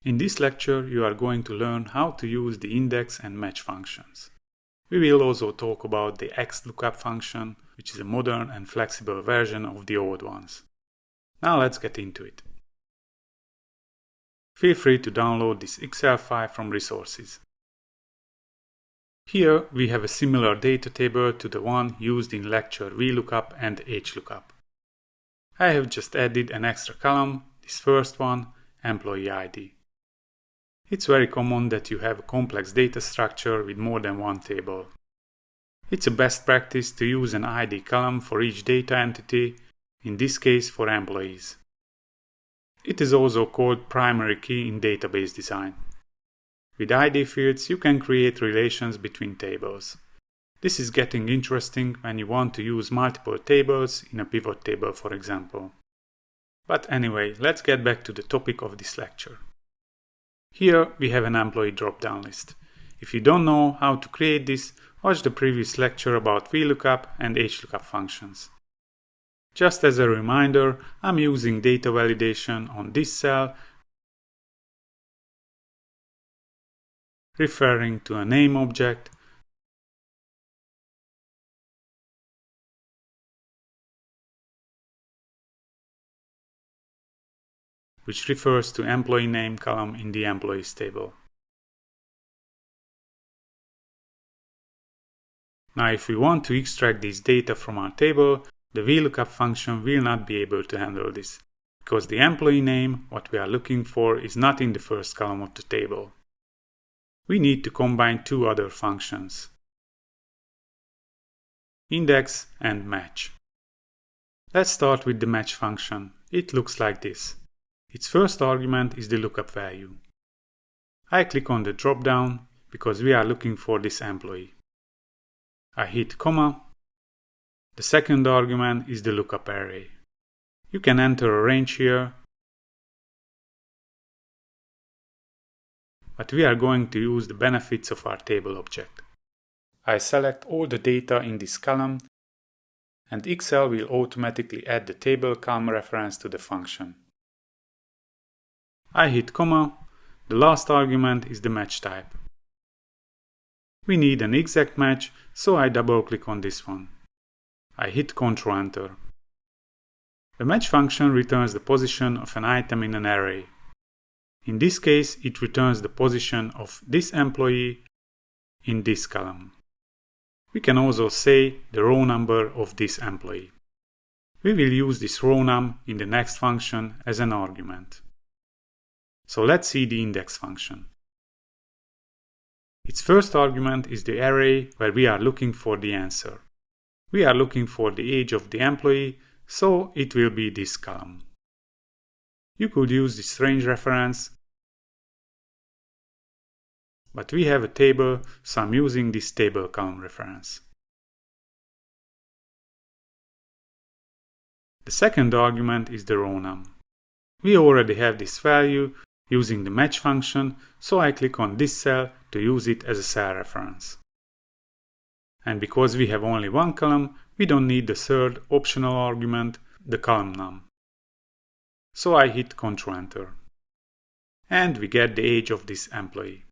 In this lecture, you are going to learn how to use the index and match functions. We will also talk about the XLOOKUP function, which is a modern and flexible version of the old ones. Now let's get into it. Feel free to download this Excel file from resources. Here we have a similar data table to the one used in lecture VLOOKUP and HLOOKUP. I have just added an extra column, this first one, employee ID. It's very common that you have a complex data structure with more than one table. It's a best practice to use an ID column for each data entity, in this case for employees. It is also called primary key in database design. With ID fields, you can create relations between tables. This is getting interesting when you want to use multiple tables in a pivot table, for example. But anyway, let's get back to the topic of this lecture. Here we have an employee drop-down list. If you don't know how to create this, watch the previous lecture about VLOOKUP and HLOOKUP functions. Just as a reminder, I'm using data validation on this cell, referring to a name object, which refers to employee name column in the employees table. Now if we want to extract this data from our table, the VLOOKUP function will not be able to handle this, because the employee name, what we are looking for, is not in the first column of the table. We need to combine two other functions, index and match. Let's start with the match function. It looks like this. Its first argument is the lookup value. I click on the drop-down because we are looking for this employee. I hit comma. The second argument is the lookup array. You can enter a range here, but we are going to use the benefits of our table object. I select all the data in this column, and Excel will automatically add the table column reference to the function. I hit comma. The last argument is the match type. We need an exact match, so I double-click on this one. I hit Ctrl Enter. The match function returns the position of an item in an array. In this case, it returns the position of this employee in this column. We can also say the row number of this employee. We will use this row num in the next function as an argument. So let's see the index function. Its first argument is the array where we are looking for the answer. We are looking for the age of the employee, so it will be this column. You could use this range reference, but we have a table, so I'm using this table column reference. The second argument is the row num. We already have this value using the match function, so I click on this cell to use it as a cell reference. And because we have only one column, we don't need the third optional argument, the column num. So I hit Ctrl Enter. And we get the age of this employee.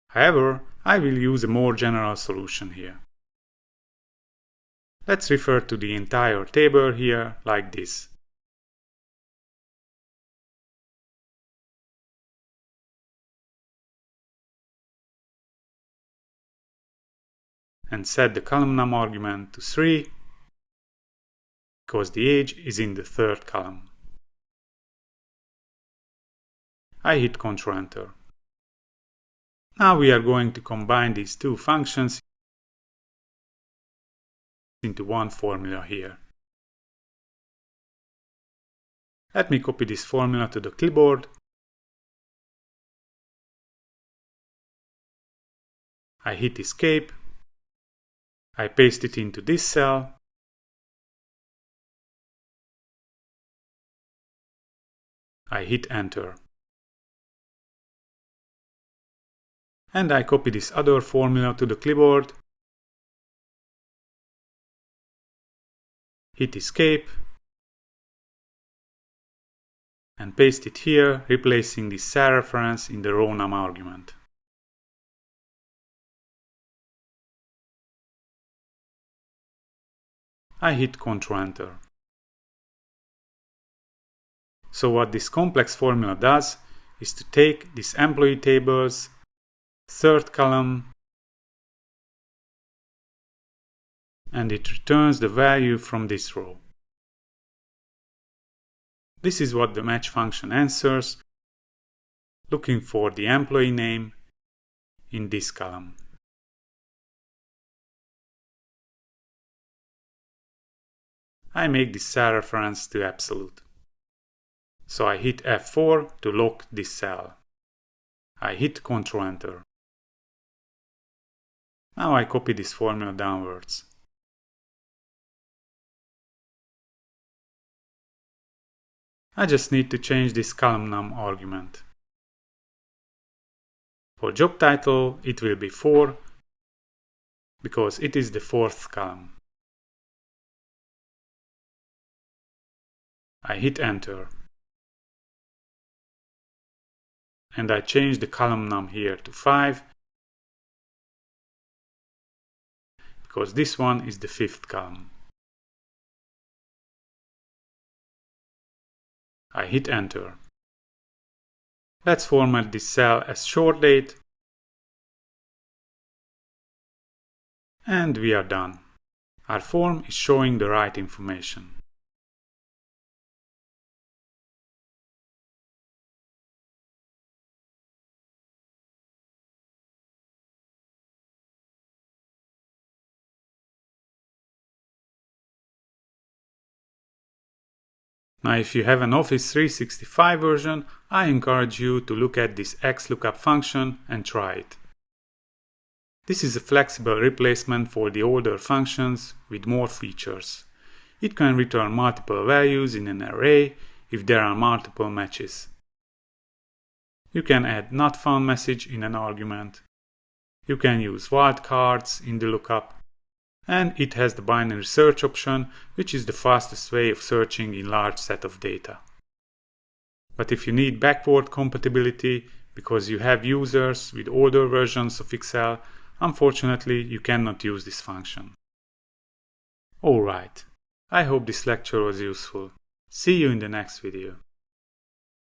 However, I will use a more general solution here. Let's refer to the entire table here like this. And set the column num argument to 3, because the age is in the third column. I hit Ctrl Enter. Now we are going to combine these two functions into one formula here. Let me copy this formula to the clipboard. I hit Escape. I paste it into this cell. I hit Enter. And I copy this other formula to the clipboard. Hit Escape. and paste it here, replacing the cell reference in the row num argument. I hit Ctrl Enter. So what this complex formula does is to take this employee table's third column and it returns the value from this row. This is what the match function answers, looking for the employee name in this column. I make this cell reference to absolute. So I hit F4 to lock this cell. I hit Ctrl Enter. Now I copy this formula downwards. I just need to change this column num argument. For job title it will be 4 because it is the fourth column. I hit Enter. And I change the column num here to 5 because this one is the fifth column. I hit Enter. Let's format this cell as short date and we are done. Our form is showing the right information. Now if you have an Office 365 version, I encourage you to look at this XLOOKUP function and try it. This is a flexible replacement for the older functions with more features. It can return multiple values in an array if there are multiple matches. You can add not found message in an argument. You can use wildcards in the lookup. And it has the binary search option, which is the fastest way of searching in large set of data. But if you need backward compatibility because you have users with older versions of Excel, unfortunately you cannot use this function. Alright, I hope this lecture was useful. See you in the next video.